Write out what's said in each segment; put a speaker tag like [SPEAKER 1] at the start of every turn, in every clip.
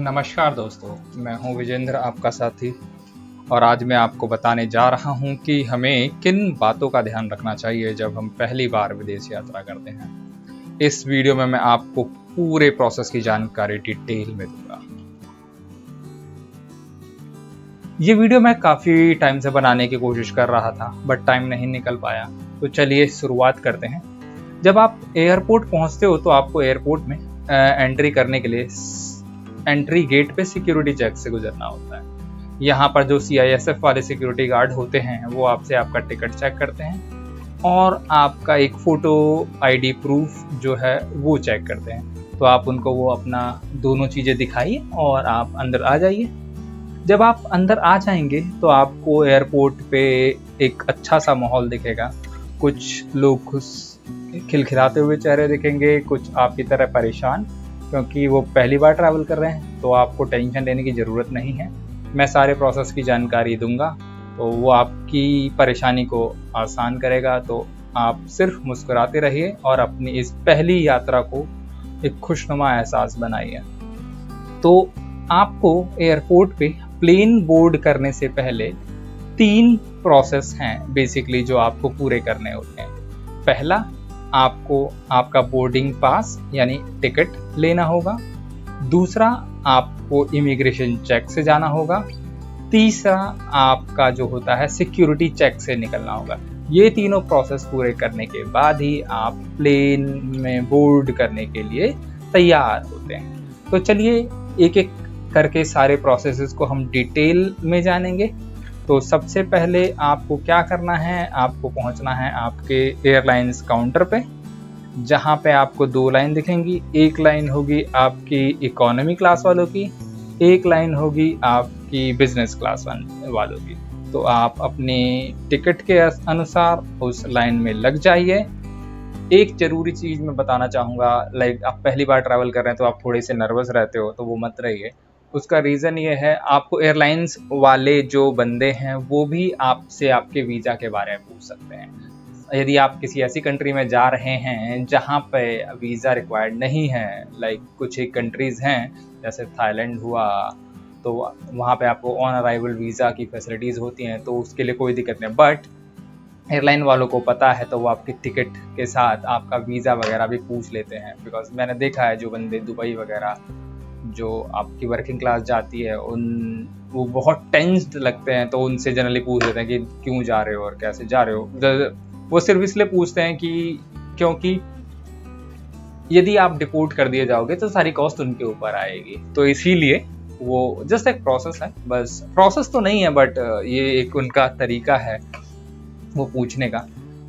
[SPEAKER 1] नमस्कार दोस्तों, मैं हूं विजेंद्र, आपका साथी। और आज मैं आपको बताने जा रहा हूं कि हमें किन बातों का ध्यान रखना चाहिए जब हम पहली बार विदेश यात्रा करते हैं। इस वीडियो में मैं आपको पूरे प्रोसेस की जानकारी डिटेल में दूंगा। ये वीडियो मैं काफ़ी टाइम से बनाने की कोशिश कर रहा था, बट टाइम नहीं निकल पाया। तो चलिए शुरुआत करते हैं। जब आप एयरपोर्ट पहुंचते हो तो आपको एयरपोर्ट में एंट्री करने के लिए एंट्री गेट पे सिक्योरिटी चेक से गुजरना होता है। यहाँ पर जो CISF वाले सिक्योरिटी गार्ड होते हैं वो आपसे आपका टिकट चेक करते हैं और आपका एक फ़ोटो ID प्रूफ जो है वो चेक करते हैं। तो आप उनको वो अपना दोनों चीज़ें दिखाइए और आप अंदर आ जाइए। जब आप अंदर आ जाएंगे तो आपको एयरपोर्ट पे एक अच्छा सा माहौल दिखेगा। कुछ लोग खुश खिलखिलाते हुए चेहरे दिखेंगे, कुछ आपकी तरह परेशान, क्योंकि वो पहली बार ट्रैवल कर रहे हैं। तो आपको टेंशन लेने की ज़रूरत नहीं है, मैं सारे प्रोसेस की जानकारी दूंगा, तो वो आपकी परेशानी को आसान करेगा। तो आप सिर्फ मुस्कुराते रहिए और अपनी इस पहली यात्रा को एक खुशनुमा एहसास बनाइए। तो आपको एयरपोर्ट पे प्लेन बोर्ड करने से पहले 3 प्रोसेस हैं बेसिकली जो आपको पूरे करने होते हैं। पहला, आपको आपका बोर्डिंग पास यानी टिकट लेना होगा। दूसरा, आपको इमिग्रेशन चेक से जाना होगा। तीसरा, आपका जो होता है सिक्योरिटी चेक से निकलना होगा। ये तीनों प्रोसेस पूरे करने के बाद ही आप प्लेन में बोर्ड करने के लिए तैयार होते हैं। तो चलिए एक एक करके सारे प्रोसेसेस को हम डिटेल में जानेंगे। तो सबसे पहले आपको क्या करना है, आपको पहुंचना है आपके एयरलाइंस काउंटर पे, जहां पे आपको 2 लाइन दिखेंगी। एक लाइन होगी आपकी इकोनॉमी क्लास वालों की, एक लाइन होगी आपकी बिजनेस क्लास वालों की। तो आप अपने टिकट के अनुसार उस लाइन में लग जाइए। एक ज़रूरी चीज़ मैं बताना चाहूँगा, लाइक आप पहली बार ट्रैवल कर रहे हैं तो आप थोड़े से नर्वस रहते हो, तो वो मत रहिए। उसका रीज़न ये है, आपको एयरलाइंस वाले जो बंदे हैं वो भी आपसे आपके वीज़ा के बारे में पूछ सकते हैं। यदि आप किसी ऐसी कंट्री में जा रहे हैं जहाँ पे वीज़ा रिक्वायर्ड नहीं है, लाइक कुछ एक कंट्रीज़ हैं जैसे थाईलैंड हुआ, तो वहाँ पे आपको ऑन अराइवल वीज़ा की फैसिलिटीज़ होती हैं, तो उसके लिए कोई दिक्कत नहीं। बट एयरलाइन वालों को पता है तो वो आपकी टिकट के साथ आपका वीज़ा वगैरह भी पूछ लेते हैं। बिकॉज मैंने देखा है जो बंदे दुबई वगैरह जो आपकी वर्किंग क्लास जाती है वो बहुत टेंस्ड लगते हैं, तो उनसे जनरली पूछ लेते हैं कि क्यों जा रहे हो और कैसे जा रहे हो। वो सिर्फ इसलिए पूछते हैं कि क्योंकि यदि आप डिपोर्ट कर दिए जाओगे तो सारी कॉस्ट उनके ऊपर आएगी। तो इसीलिए वो जस्ट एक प्रोसेस है, बस प्रोसेस तो नहीं है बट ये एक उनका तरीका है वो पूछने का।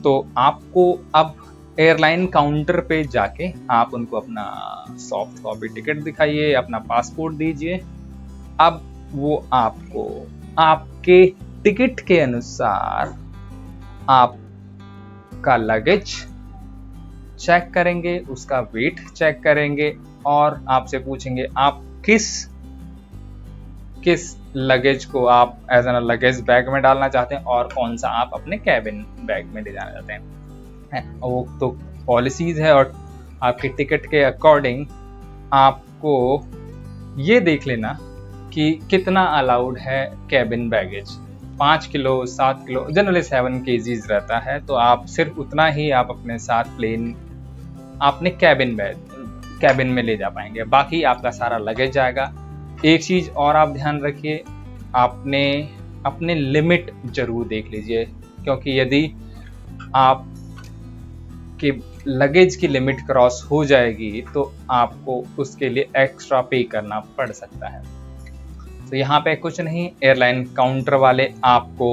[SPEAKER 1] तो आपको अब एयरलाइन काउंटर पे जाके आप उनको अपना सॉफ्ट कॉपी टिकट दिखाइए, अपना पासपोर्ट दीजिए। अब वो आपको आपके टिकट के अनुसार आपका लगेज चेक करेंगे, उसका वेट चेक करेंगे और आपसे पूछेंगे आप किस लगेज को आप एज एन लगेज बैग में डालना चाहते हैं और कौन सा आप अपने कैबिन बैग में ले जाना चाहते हैं। वो तो पॉलिसीज है और आपके टिकट के अकॉर्डिंग आपको ये देख लेना कि कितना अलाउड है cabin baggage. 5 kilo 7 kilo generally 7 kgs रहता है, तो आप सिर्फ उतना ही आप अपने साथ प्लेन अपने कैबिन में ले जा पाएंगे, बाकी आपका सारा लगेज जाएगा। एक चीज़ और आप ध्यान रखिए, आपने अपने लिमिट जरूर देख लीजिए, क्योंकि यदि आप कि लगेज की लिमिट क्रॉस हो जाएगी तो आपको उसके लिए एक्स्ट्रा पे करना पड़ सकता है। तो यहाँ पे कुछ नहीं, एयरलाइन काउंटर वाले आपको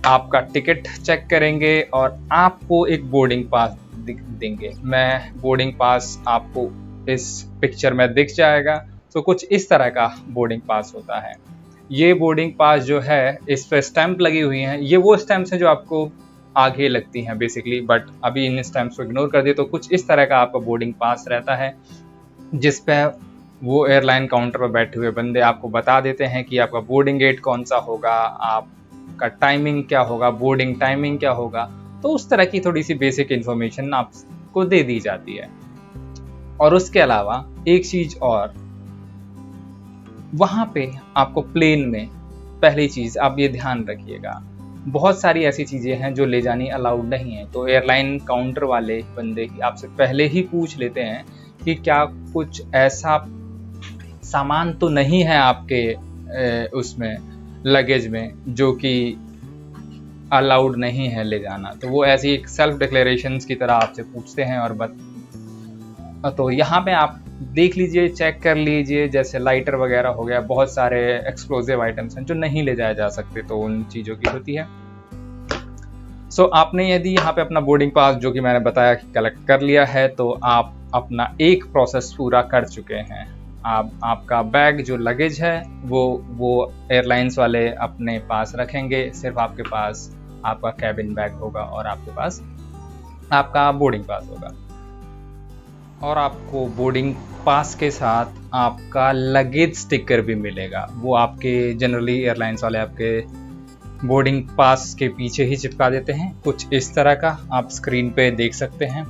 [SPEAKER 1] आपका टिकट चेक करेंगे और आपको एक बोर्डिंग पास देंगे। मैं बोर्डिंग पास आपको इस पिक्चर में दिख जाएगा। तो कुछ इस तरह का बोर्डिंग पास होता है। ये बोर्डिंग पास जो है, इस पर स्टैंप लगी हुई हैं। ये वो स्टैंप्स हैं जो आपको आगे लगती हैं बेसिकली, बट अभी इन स्टैम्प्स को इग्नोर कर दिए। तो कुछ इस तरह का आपका बोर्डिंग पास रहता है, जिस पे वो एयरलाइन काउंटर पर बैठे हुए बंदे आपको बता देते हैं कि आपका बोर्डिंग गेट कौन सा होगा, आपका टाइमिंग क्या होगा, बोर्डिंग टाइमिंग क्या होगा। तो उस तरह की थोड़ी सी बेसिक इन्फॉर्मेशन आपको दे दी जाती है। और उसके अलावा एक चीज़ और, वहाँ पे आपको प्लेन में पहली चीज़ आप ये ध्यान रखिएगा, बहुत सारी ऐसी चीज़ें हैं जो ले जानी अलाउड नहीं है। तो एयरलाइन काउंटर वाले बंदे ही आपसे पहले ही पूछ लेते हैं कि क्या कुछ ऐसा सामान तो नहीं है आपके उसमें लगेज में जो कि अलाउड नहीं है ले जाना। तो वो ऐसी एक सेल्फ डिक्लेरेशंस की तरह आपसे पूछते हैं। और तो यहाँ पे आप देख लीजिए, चेक कर लीजिए, जैसे लाइटर वगैरह हो गया, बहुत सारे एक्सप्लोजिव आइटम्स हैं जो नहीं ले जाए जा सकते, तो उन चीज़ों की होती है। सो आपने यदि यहाँ पे अपना बोर्डिंग पास जो कि मैंने बताया कि कलेक्ट कर लिया है, तो आप अपना एक प्रोसेस पूरा कर चुके हैं। आपका बैग जो लगेज है वो एयरलाइंस वाले अपने पास रखेंगे, सिर्फ आपके पास आपका कैबिन बैग होगा और आपके पास आपका बोर्डिंग पास होगा। और आपको बोर्डिंग पास के साथ आपका लगेज स्टिकर भी मिलेगा। वो आपके जनरली एयरलाइंस वाले आपके बोर्डिंग पास के पीछे ही चिपका देते हैं, कुछ इस तरह का आप स्क्रीन पे देख सकते हैं।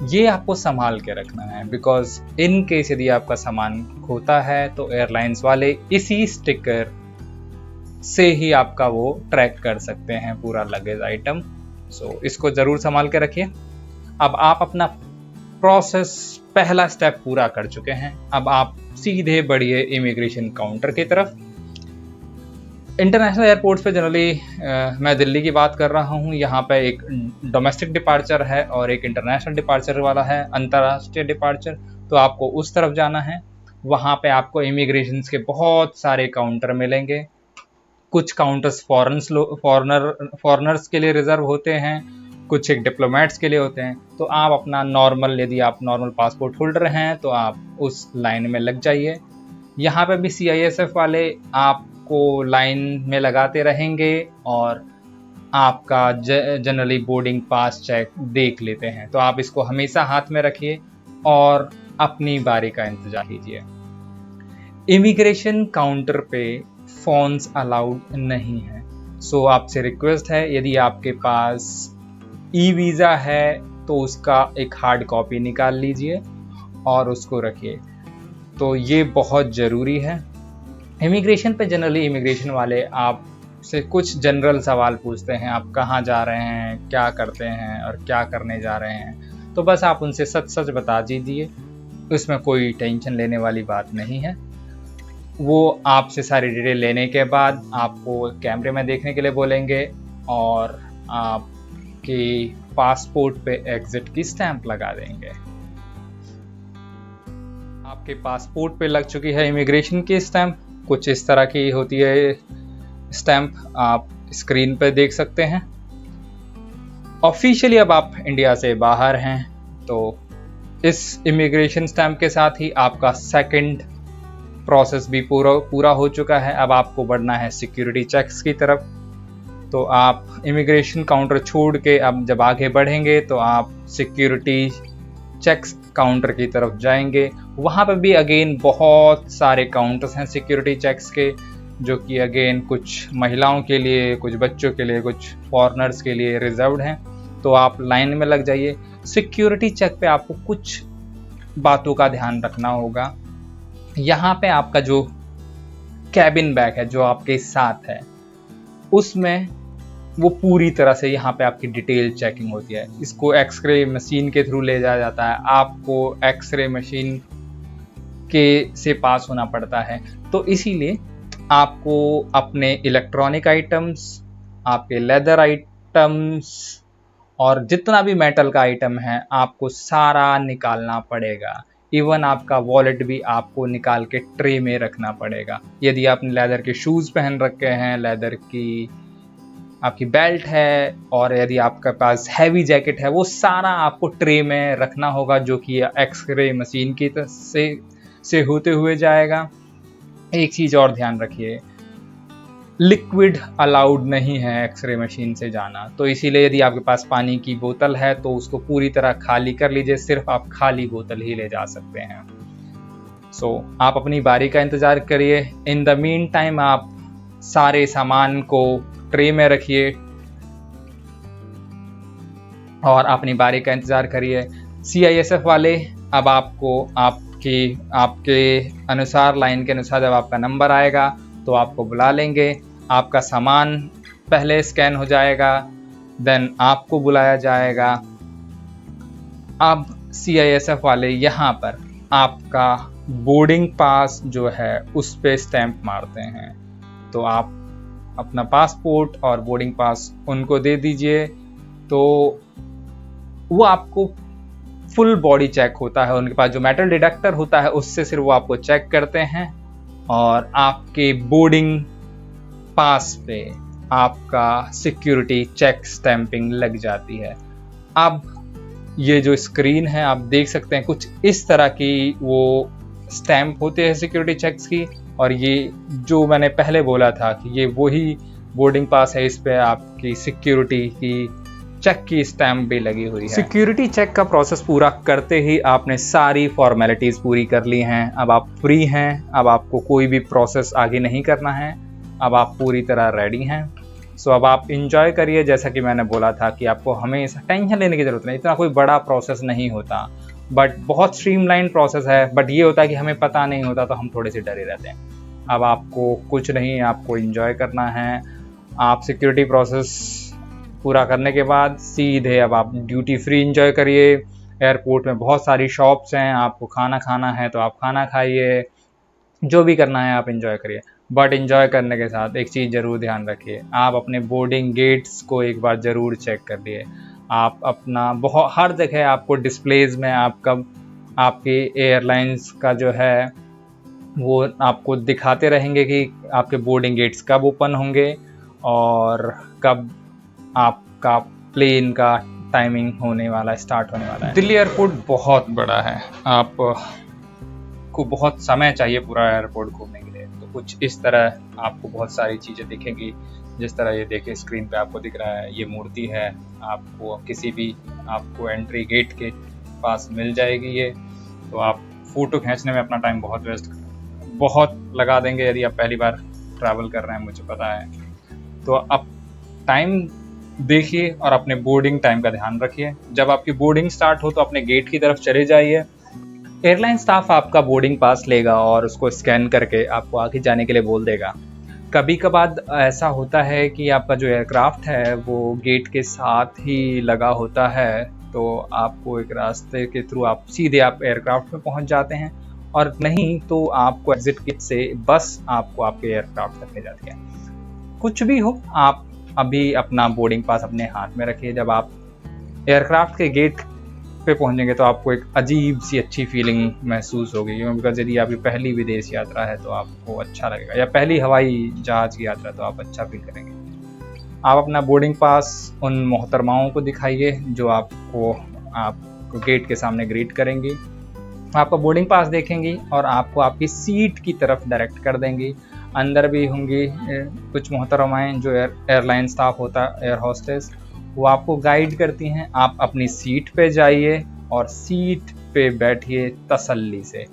[SPEAKER 1] ये आपको संभाल के रखना है, बिकॉज इन केस यदि आपका सामान खोता है तो एयरलाइंस वाले इसी स्टिकर से ही आपका वो ट्रैक कर सकते हैं पूरा लगेज आइटम। सो इसको ज़रूर संभाल के रखिए। अब आप अपना प्रोसेस पहला स्टेप पूरा कर चुके हैं। अब आप सीधे बढ़िए इमिग्रेशन काउंटर की तरफ। इंटरनेशनल एयरपोर्ट्स पे जनरली मैं दिल्ली की बात कर रहा हूँ, यहाँ पे एक डोमेस्टिक डिपार्चर है और एक इंटरनेशनल डिपार्चर वाला है, अंतर्राष्ट्रीय डिपार्चर। तो आपको उस तरफ जाना है। वहाँ पे आपको इमिग्रेशन के बहुत सारे काउंटर मिलेंगे। कुछ काउंटर्स फॉरनर्स के लिए रिजर्व होते हैं, कुछ एक डिप्लोमेट्स के लिए होते हैं। तो आप अपना नॉर्मल, यदि आप नॉर्मल पासपोर्ट होल्डर हैं तो आप उस लाइन में लग जाइए। यहाँ पे भी CISF वाले आपको लाइन में लगाते रहेंगे और आपका जनरली बोर्डिंग पास चेक देख लेते हैं। तो आप इसको हमेशा हाथ में रखिए और अपनी बारी का इंतजार कीजिए। इमिग्रेशन काउंटर पे फ़ोन्स अलाउड नहीं है। सो आपसे रिक्वेस्ट है, यदि आपके पास वीज़ा है तो उसका एक हार्ड कॉपी निकाल लीजिए और उसको रखिए। तो ये बहुत ज़रूरी है। इमिग्रेशन पे जनरली इमिग्रेशन वाले आपसे कुछ जनरल सवाल पूछते हैं, आप कहाँ जा रहे हैं, क्या करते हैं और क्या करने जा रहे हैं। तो बस आप उनसे सच सच बता दीजिए, उसमें कोई टेंशन लेने वाली बात नहीं है। वो आपसे सारी डिटेल लेने के बाद आपको कैमरे में देखने के लिए बोलेंगे और आपके पासपोर्ट पे एग्जिट की स्टैंप लगा देंगे। आपके पासपोर्ट पे लग चुकी है इमिग्रेशन की स्टैंप। कुछ इस तरह की होती है स्टैंप, आप स्क्रीन पे देख सकते हैं। ऑफिशियली अब आप इंडिया से बाहर हैं, तो इस इमिग्रेशन स्टैंप के साथ ही आपका सेकंड प्रोसेस भी पूरा हो चुका है। अब आपको बढ़ना है सिक्योरिटी चेक्स की तरफ। तो आप इमिग्रेशन काउंटर छोड़ के अब जब आगे बढ़ेंगे तो आप सिक्योरिटी चेक्स काउंटर की तरफ जाएंगे। वहाँ पे भी अगेन बहुत सारे काउंटर्स हैं सिक्योरिटी चेक्स के, जो कि अगेन कुछ महिलाओं के लिए, कुछ बच्चों के लिए, कुछ फॉरेनर्स के लिए रिजर्व्ड हैं। तो आप लाइन में लग जाइए। सिक्योरिटी चेक पे आपको कुछ बातों का ध्यान रखना होगा। यहाँ पे आपका जो कैबिन बैग है जो आपके साथ है, उसमें वो पूरी तरह से यहाँ पे आपकी डिटेल चेकिंग होती है। इसको एक्सरे मशीन के थ्रू ले जाया जाता है। आपको एक्सरे मशीन के से पास होना पड़ता है। तो इसीलिए आपको अपने इलेक्ट्रॉनिक आइटम्स, आपके लेदर आइटम्स और जितना भी मेटल का आइटम है, आपको सारा निकालना पड़ेगा। इवन आपका वॉलेट भी आपको निकाल के ट्रे में रखना पड़ेगा। यदि आपने लेदर के शूज़ पहन रखे हैं, लेदर की आपकी बेल्ट है और यदि आपके पास हैवी जैकेट है, वो सारा आपको ट्रे में रखना होगा, जो कि एक्सरे मशीन की से होते हुए जाएगा। एक चीज़ और ध्यान रखिए, लिक्विड अलाउड नहीं है एक्सरे मशीन से जाना। तो इसीलिए यदि आपके पास पानी की बोतल है तो उसको पूरी तरह खाली कर लीजिए, सिर्फ आप खाली बोतल ही ले जा सकते हैं। सो आप अपनी बारी का इंतज़ार करिए। इन द मीन टाइम आप सारे सामान को ट्रे में रखिए और अपनी बारी का इंतज़ार करिए। CISF वाले अब आपको आप कि आपके अनुसार, लाइन के अनुसार जब आपका नंबर आएगा तो आपको बुला लेंगे, आपका सामान पहले स्कैन हो जाएगा, देन आपको बुलाया जाएगा। अब CISF वाले यहाँ पर आपका बोर्डिंग पास जो है उस पे स्टैंप मारते हैं, तो आप अपना पासपोर्ट और बोर्डिंग पास उनको दे दीजिए, तो वो आपको फुल बॉडी चेक होता है, उनके पास जो मेटल डिटेक्टर होता है उससे सिर्फ वो आपको चेक करते हैं और आपके बोर्डिंग पास पे आपका सिक्योरिटी चेक स्टैंपिंग लग जाती है। अब ये जो स्क्रीन है आप देख सकते हैं, कुछ इस तरह की वो स्टैंप होते हैं सिक्योरिटी चेक्स की, और ये जो मैंने पहले बोला था कि ये वही बोर्डिंग पास है, इस पे आपकी सिक्योरिटी की चेक की स्टैंप भी लगी हुई है। सिक्योरिटी चेक का प्रोसेस पूरा करते ही आपने सारी फॉर्मेलिटीज़ पूरी कर ली हैं, अब आप फ्री हैं, अब आपको कोई भी प्रोसेस आगे नहीं करना है, अब आप पूरी तरह रेडी हैं। सो अब आप इंजॉय करिए। जैसा कि मैंने बोला था कि आपको हमेशा टेंशन लेने की ज़रूरत नहीं, इतना कोई बड़ा प्रोसेस नहीं होता, बट बहुत स्ट्रीमलाइन प्रोसेस है। बट ये होता है कि हमें पता नहीं होता तो हम थोड़े से डरे रहते हैं। अब आपको कुछ नहीं, आपको इंजॉय करना है। आप सिक्योरिटी प्रोसेस पूरा करने के बाद सीधे अब आप ड्यूटी फ्री इंजॉय करिए। एयरपोर्ट में बहुत सारी शॉप्स हैं, आपको खाना खाना है तो आप खाना खाइए, जो भी करना है आप इंजॉय करिए। बट इंजॉय करने के साथ एक चीज़ ज़रूर ध्यान रखिए, आप अपने बोर्डिंग गेट्स को एक बार ज़रूर चेक कर लिए। आप अपना बहुत हर जगह आपको डिस्प्लेज में आपके एयरलाइंस का जो है वो आपको दिखाते रहेंगे कि आपके बोर्डिंग गेट्स कब ओपन होंगे और कब आपका प्लेन का टाइमिंग होने वाला है, स्टार्ट होने वाला है। दिल्ली एयरपोर्ट बहुत बड़ा है, आप को बहुत समय चाहिए पूरा एयरपोर्ट घूमने के लिए। तो कुछ इस तरह आपको बहुत सारी चीज़ें दिखेंगी, जिस तरह ये देखिए स्क्रीन पे आपको दिख रहा है, ये मूर्ति है, आपको किसी भी आपको एंट्री गेट के पास मिल जाएगी ये। तो आप फ़ोटो खींचने में अपना टाइम बहुत लगा देंगे यदि आप पहली बार ट्रैवल कर रहे हैं, मुझे पता है। तो अब टाइम देखिए और अपने बोर्डिंग टाइम का ध्यान रखिए। जब आपकी बोर्डिंग स्टार्ट हो तो अपने गेट की तरफ चले जाइए। एयरलाइन स्टाफ आपका बोर्डिंग पास लेगा और उसको स्कैन करके आपको आगे जाने के लिए बोल देगा। कभी कभार ऐसा होता है कि आपका जो एयरक्राफ्ट है वो गेट के साथ ही लगा होता है, तो आपको एक रास्ते के थ्रू आप सीधे एयरक्राफ्ट में पहुंच जाते हैं, और नहीं तो आपको एग्जिट गेट से बस आपको आपके एयरक्राफ्ट तक ले जाती है। कुछ भी हो, आप अभी अपना बोर्डिंग पास अपने हाथ में रखिए। जब आप एयरक्राफ्ट के गेट पे पहुंचेंगे तो आपको एक अजीब सी अच्छी फीलिंग महसूस होगी, बिकॉज यदि आपकी पहली विदेश यात्रा है तो आपको अच्छा लगेगा, या पहली हवाई जहाज की यात्रा तो आप अच्छा फील करेंगे। आप अपना बोर्डिंग पास उन मोहतरमाओं को दिखाइए जो आपको गेट के सामने ग्रीट करेंगी, आपका बोर्डिंग पास देखेंगी और आपको आपकी सीट की तरफ डायरेक्ट कर देंगी। अंदर भी होंगी कुछ मोहतरमाएँ जो एयरलाइन स्टाफ होता है, एयर होस्टेस, वो आपको गाइड करती हैं। आप अपनी सीट पे जाइए और सीट पे बैठिए तसल्ली से।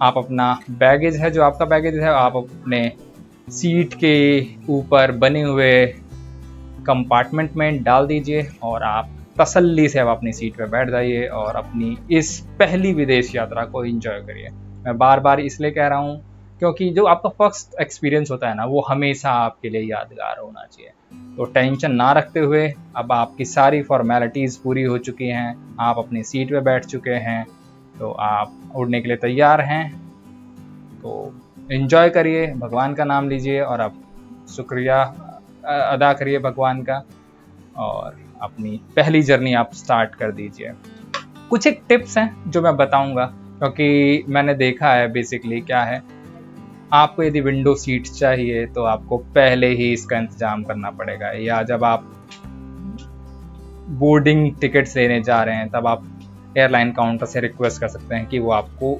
[SPEAKER 1] आप अपना बैगेज है, जो आपका बैगेज है, आप अपने सीट के ऊपर बने हुए कंपार्टमेंट में डाल दीजिए और आप तसल्ली से अब अपनी सीट पे बैठ जाइए और अपनी इस पहली विदेश यात्रा को एंजॉय करिए। मैं बार बार इसलिए कह रहा हूँ क्योंकि जो आपका फर्स्ट एक्सपीरियंस होता है ना, वो हमेशा आपके लिए यादगार होना चाहिए। तो टेंशन ना रखते हुए अब आपकी सारी फॉर्मेलिटीज़ पूरी हो चुकी हैं, आप अपनी सीट पे बैठ चुके हैं, तो आप उड़ने के लिए तैयार हैं। तो एंजॉय करिए, भगवान का नाम लीजिए और आप शुक्रिया अदा करिए भगवान का, और अपनी पहली जर्नी आप स्टार्ट कर दीजिए। कुछ एक टिप्स हैं जो मैं बताऊंगा, क्योंकि मैंने देखा है बेसिकली क्या है, आपको यदि विंडो सीट चाहिए तो आपको पहले ही इसका इंतज़ाम करना पड़ेगा, या जब आप बोर्डिंग टिकट्स लेने जा रहे हैं तब आप एयरलाइन काउंटर से रिक्वेस्ट कर सकते हैं कि वो आपको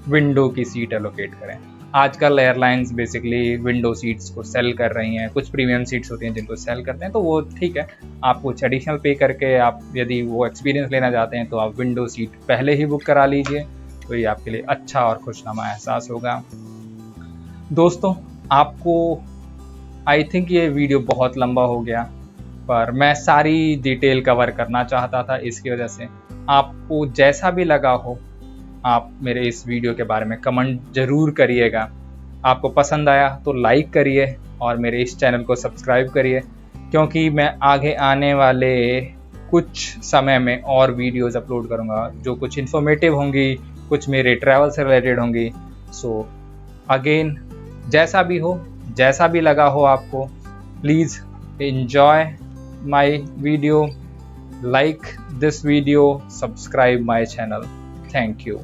[SPEAKER 1] विंडो की सीट एलोकेट करें। आजकल एयरलाइंस बेसिकली विंडो सीट्स को सेल कर रही हैं, कुछ प्रीमियम सीट्स होती हैं जिनको सेल करते हैं, तो वो ठीक है, आप कुछ एडिशनल पे करके आप यदि वो एक्सपीरियंस लेना चाहते हैं तो आप विंडो सीट पहले ही बुक करा लीजिए, तो ये आपके लिए अच्छा और खुशनुमा एहसास होगा। दोस्तों, आपको आई थिंक ये वीडियो बहुत लंबा हो गया, पर मैं सारी डिटेल कवर करना चाहता था, इसकी वजह से आपको जैसा भी लगा हो आप मेरे इस वीडियो के बारे में कमेंट ज़रूर करिएगा। आपको पसंद आया तो लाइक करिए और मेरे इस चैनल को सब्सक्राइब करिए, क्योंकि मैं आगे आने वाले कुछ समय में और वीडियोज़ अपलोड करूँगा जो कुछ इन्फॉर्मेटिव होंगी, कुछ मेरे ट्रैवल से रिलेटेड होंगी। सो अगेन, जैसा भी हो, जैसा भी लगा हो आपको, please enjoy my video, like this video, subscribe my channel. Thank you.